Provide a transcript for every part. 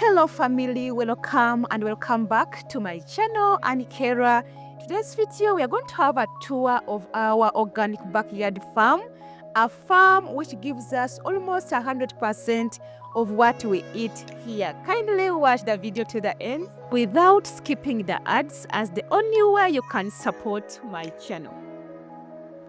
Hello family, welcome and welcome back to my channel, Anniekeera. Today's video we are going to have a tour of our organic backyard farm, a farm which gives us almost 100% of what we eat here. Kindly watch the video to the end without skipping the ads, as the only way you can support my channel.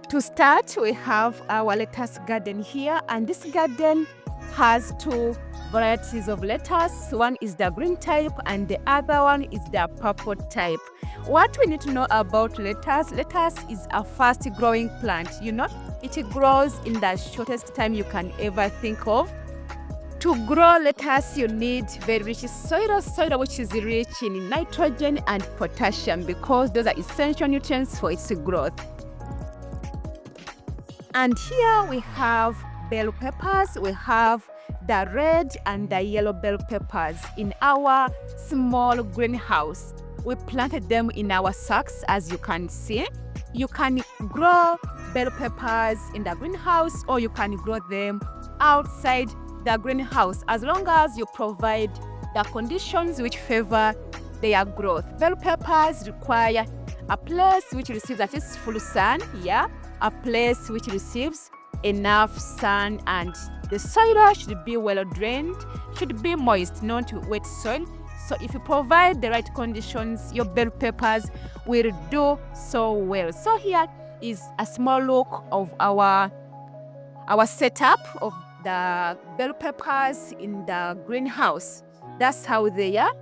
To start, we have our lettuce garden here, and this garden has two varieties of lettuce. One is the green type and the other one is the purple type. What we need to know about lettuce is a fast growing plant. It grows in the shortest time you can ever think of. To grow lettuce, you need very rich soil which is rich in nitrogen and potassium, because those are essential nutrients for its growth. And here we have bell peppers. We have the red and the yellow bell peppers in our small greenhouse. We planted them in our sacks, as you can see. You can grow bell peppers in the greenhouse, or you can grow them outside the greenhouse, as long as you provide the conditions which favor their growth. Bell peppers require a place which receives at least full sun, a place which receives enough sun, and the soil should be well drained, should be moist, not wet soil. So if you provide the right conditions, your bell peppers will do so well. So here is a small look of our setup of the bell peppers in the greenhouse. That's how they are.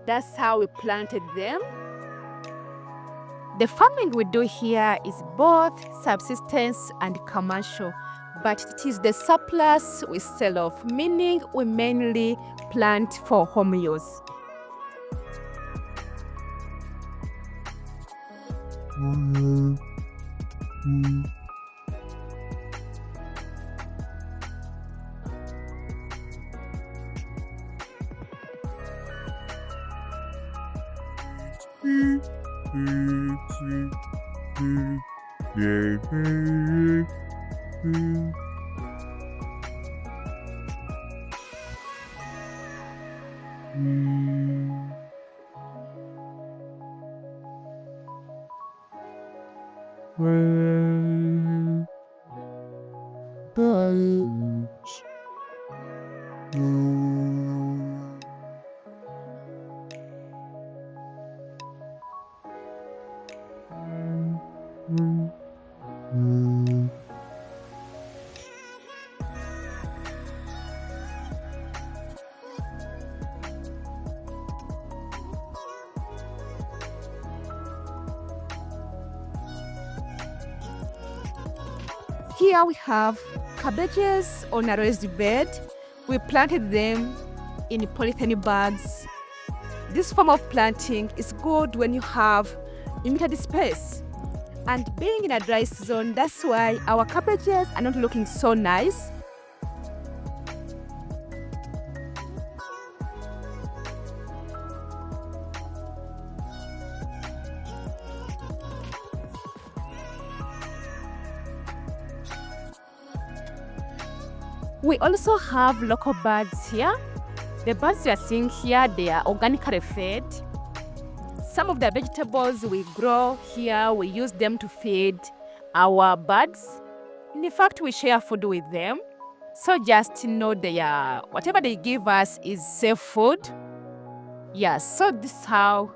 That's how we planted them. The farming we do here is both subsistence and commercial, but it is the surplus we sell off, meaning we mainly plant for home use. Here we have cabbages on a raised bed. We planted them in polythene bags. This form of planting is good when you have limited space. And being in a dry zone, that's why our cabbages are not looking so nice. We also have local birds here. The birds you are seeing here, they are organically fed. Some of the vegetables we grow here, we use them to feed our birds. In fact, we share food with them. So just know whatever they give us is safe food. So this is how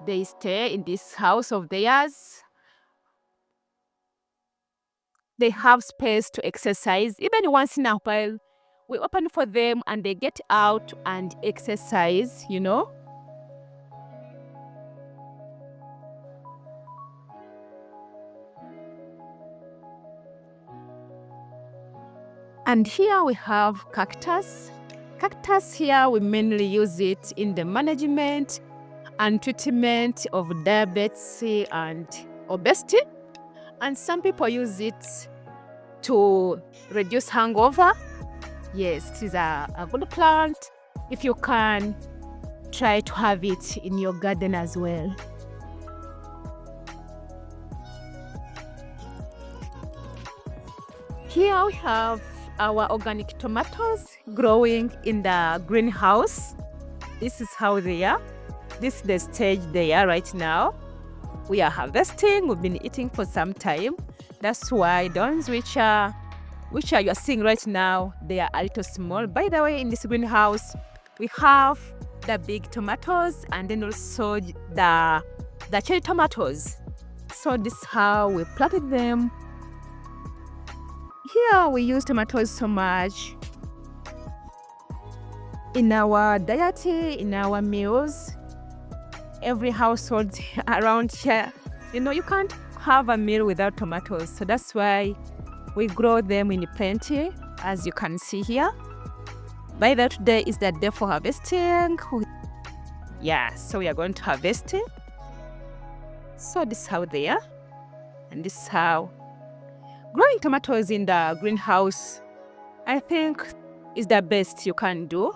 they stay in this house of theirs. They have space to exercise. Even once in a while, we open for them and they get out and exercise, And here we have cactus. Cactus here, we mainly use it in the management and treatment of diabetes and obesity. And some people use it to reduce hangover. Yes, it is a good plant. If you can, try to have it in your garden as well. Here we have our organic tomatoes growing in the greenhouse. This is how they are. This is the stage they are right now. We are harvesting. We've been eating for some time. That's why the ones which you are seeing right now, they are a little small. By the way, in this greenhouse, we have the big tomatoes and then also the cherry tomatoes. So this is how we planted them. Here we use tomatoes so much in our diet, in our meals. Every household around here, you can't have a meal without tomatoes. So that's why we grow them in plenty, as you can see here. By the way, today is the day for harvesting. Yeah, so we are going to harvest it. So this is how they are. And this is how growing tomatoes in the greenhouse, I think, is the best you can do.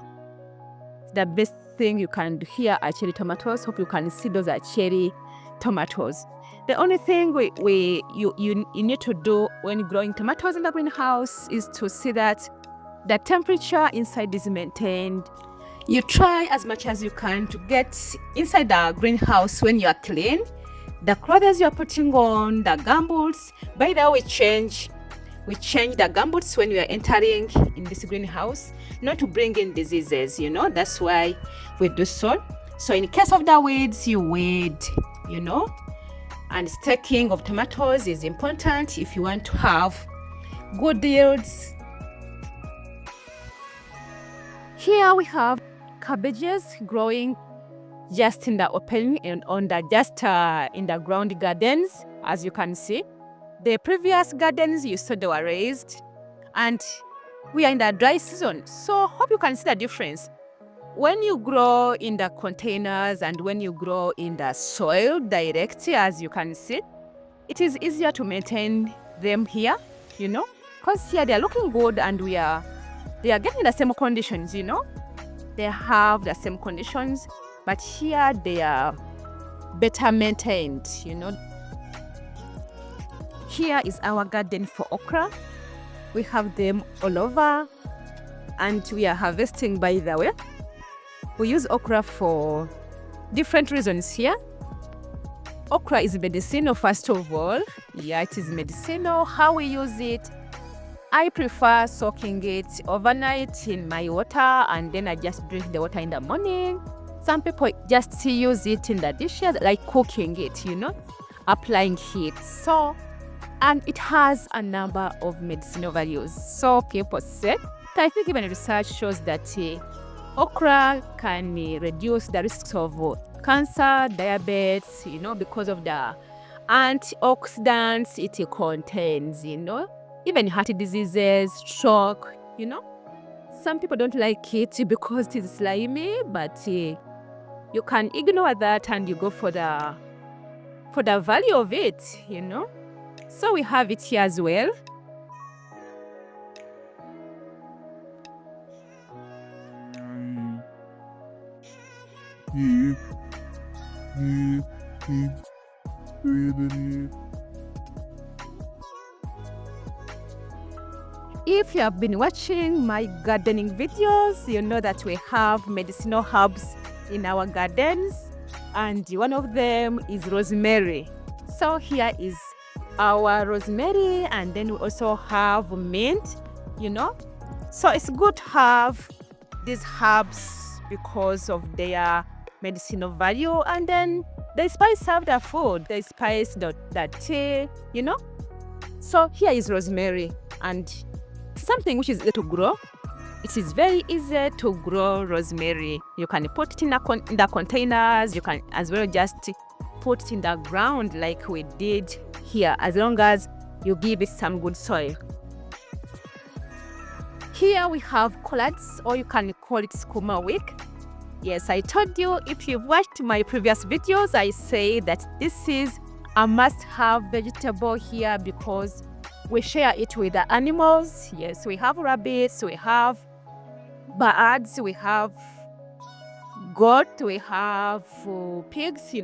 The best thing you can do here are cherry tomatoes. Hope you can see those are cherry tomatoes. The only thing you need to do when growing tomatoes in the greenhouse is to see that the temperature inside is maintained. You try as much as you can to get inside the greenhouse when you are clean. The clothes you are putting on, the gumboots. By the way, we change the gumboots when we are entering in this greenhouse, not to bring in diseases, that's why we do so. So in case of the weeds, you weed, and staking of tomatoes is important if you want to have good yields. Here we have cabbages growing just in the open and in the ground gardens, as you can see. The previous gardens you saw they were raised, and we are in the dry season. So hope you can see the difference. When you grow in the containers and when you grow in the soil directly, as you can see, it is easier to maintain them here, because here they are looking good and they are getting the same conditions, They have the same conditions, but here they are better maintained, Here is our garden for okra. We have them all over, and we are harvesting, by the way. We use okra for different reasons here. Okra is medicinal, first of all. Yeah, it is medicinal. How we use it, I prefer soaking it overnight in my water, and then I just drink the water in the morning. Some people just use it in the dishes, like cooking it, applying heat. And it has a number of medicinal values. So people said, I think even research shows that okra can reduce the risks of cancer, diabetes, because of the antioxidants it contains, even heart diseases, stroke, Some people don't like it because it is slimy, but you can ignore that and you go for the value of it, So we have it here as well. If you have been watching my gardening videos, you know that we have medicinal herbs in our gardens, and one of them is rosemary. So here is our rosemary, and then we also have mint, So it's good to have these herbs because of their medicinal value, and then they spice up the food, they spice the tea, So here is rosemary, and it's something which is easy to grow. It is very easy to grow rosemary. You can put it in the containers, you can as well just put it in the ground like we did here, as long as you give it some good soil. Here we have collards, or you can call it skuma wick. Yes, I told you, if you've watched my previous videos, I say that this is a must-have vegetable here because we share it with the animals. Yes, we have rabbits, we have birds, we have goat, we have pigs,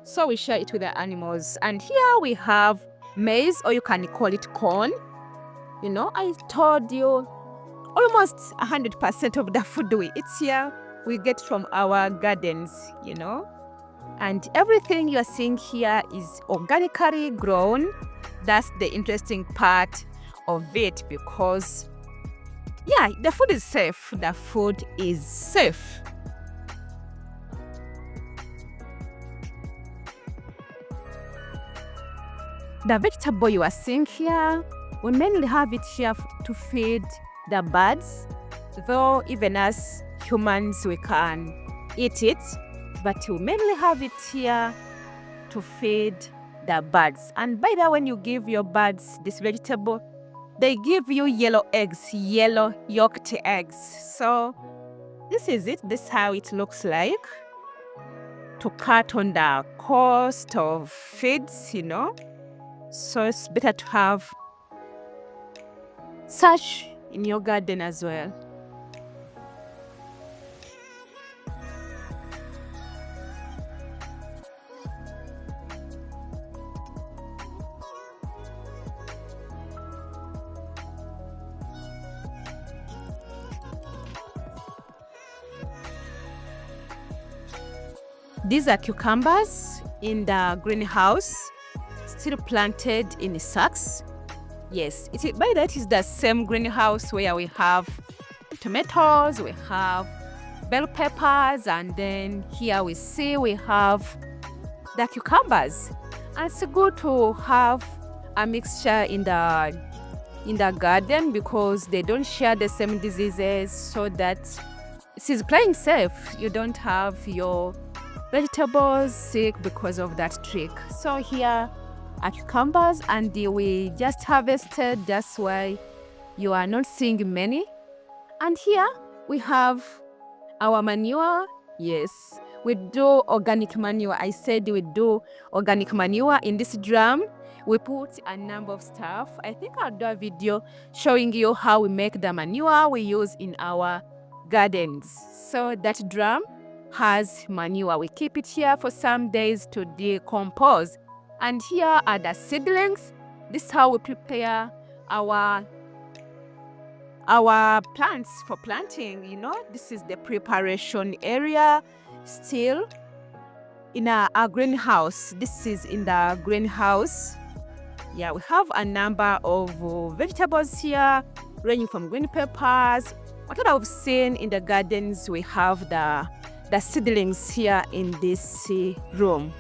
So we share it with the animals. And here we have maize, or you can call it corn. I told you almost 100% of the food we eat here, we get from our gardens, And everything you're seeing here is organically grown. That's the interesting part of it because, the food is safe. The food is safe. The vegetable you are seeing here, we mainly have it here to feed the birds, though even as humans we can eat it, but we mainly have it here to feed the birds. And by the way, when you give your birds this vegetable, they give you yellow eggs, yellow yolked eggs. So this is it. This is how it looks like. To cut on the cost of feeds, So it's better to have such in your garden as well. These are cucumbers in the greenhouse, still planted in sacks. Yes, by that is the same greenhouse where we have tomatoes, we have bell peppers, and then here we have the cucumbers. And it's good to have a mixture in the garden because they don't share the same diseases, so that it is playing safe. You don't have your vegetables sick because of that trick. So here are cucumbers, and we just harvested. That's why you are not seeing many. And here we have our manure. Yes, we do organic manure. I said we do organic manure in this drum. We put a number of stuff. I think I'll do a video showing you how we make the manure we use in our gardens. So that drum has manure. We keep it here for some days to decompose. And here are the seedlings. This is how we prepare our plants for planting. This is the preparation area. Still in our greenhouse. This is in the greenhouse. We have a number of vegetables here, ranging from green peppers. What I've seen in the gardens, we have the seedlings here in this room.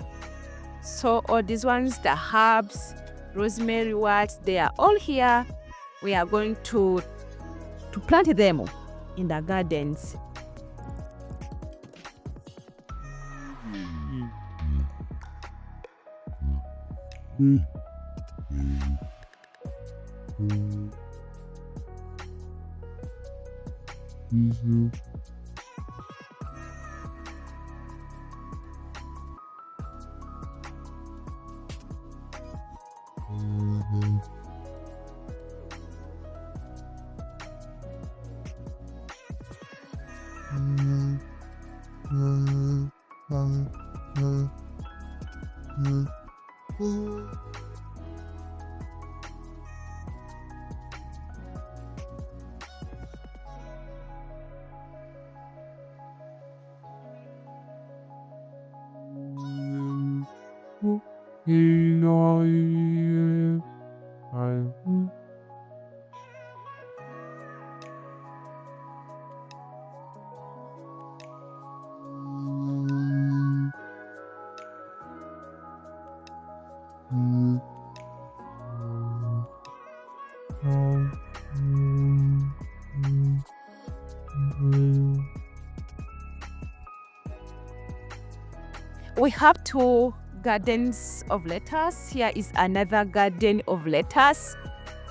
So all these ones, the herbs, rosemary, they are all here. We are going to plant them in the gardens. We have 2 gardens of lettuce. Here is another garden of lettuce.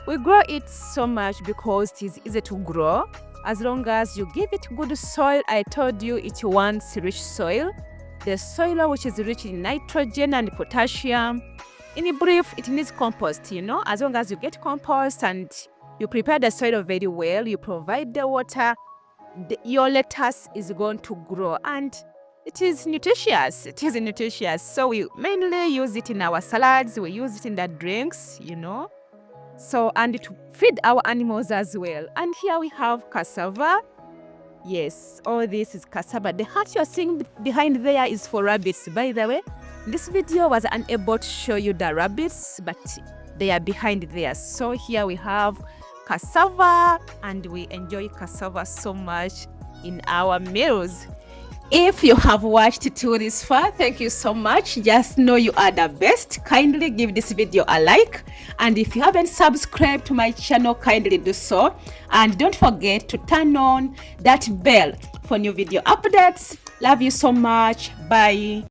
We grow it so much because it is easy to grow. As long as you give it good soil, I told you it wants rich soil. The soil which is rich in nitrogen and potassium. In brief, it needs compost, As long as you get compost and you prepare the soil very well, you provide the water, your lettuce is going to grow. And it is nutritious. So we mainly use it in our salads. We use it in the drinks, So, and to feed our animals as well. And here we have cassava. Yes, all this is cassava. The hut you're seeing behind there is for rabbits. By the way, this video was unable to show you the rabbits, but they are behind there. So here we have cassava, and we enjoy cassava so much in our meals. If you have watched to this far, thank you so much. Just know you are the best. Kindly give this video a like, and if you haven't subscribed to my channel, kindly do so, and don't forget to turn on that bell for new video updates. Love you so much. Bye.